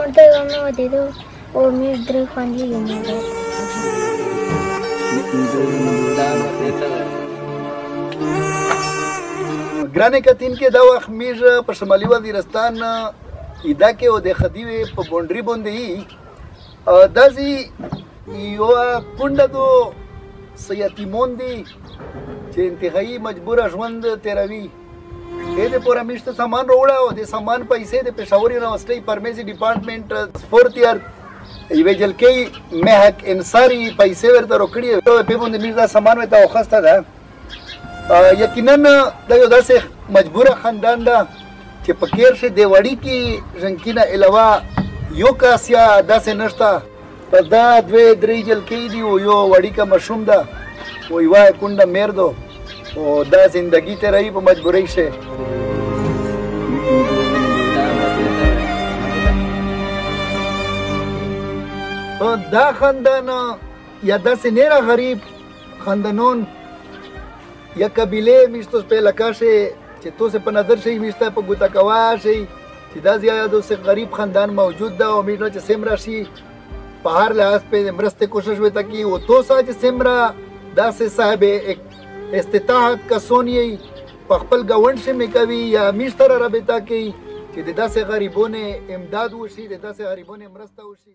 Ortega no dido o mis tres familias no. ګرانې کتین کې دا وخت میږ په شمالي وزیرستان ایدا کې او د خدیوې په بونډري باندې داسې یوه کونډه دو یتیمون دي چې انتهایي مجبوره ژوند تېروي دې دپاره میږ ته سامان راوړه او د سامان پیسې د پېښور یونیورسټۍ فارمیسي ډپارټمنټ سپورت یار یوې جلکۍ مهک انصاري پیسې ورته راکړي پې باندې میږ دا سامان ورته واخیسته ده یقینا دا یو داسې مجبوره خاندان ده چې په کیر شي د وړي کې ژنکي نه علاوه یو کاس یا داسې نشته په دا دوې درې جلکۍ دي او یو وړي کا مشوم ده او یوه کونډه میر دو او دا زندګي تېروي په مجبورۍ شي دا خاندان یا داسې نیره غریب خاندانون یا قبیلې میشتو په علاقه شي چې توسې په نظر شي میشته په ګوته کوا شي چې دا زیاده داسې غریب خاندان موجود ده او میشته چې سمره شي په هر لحاظ په مرستې کوشش وته کی او توسه چې سمره داسې صاحب استطاعت کسون یې په خپل ګاونډ شي کوي یا میشته رابطه کوي چې د داسې غریبونو امداد وشي د داسې غریبونو مرسته وشي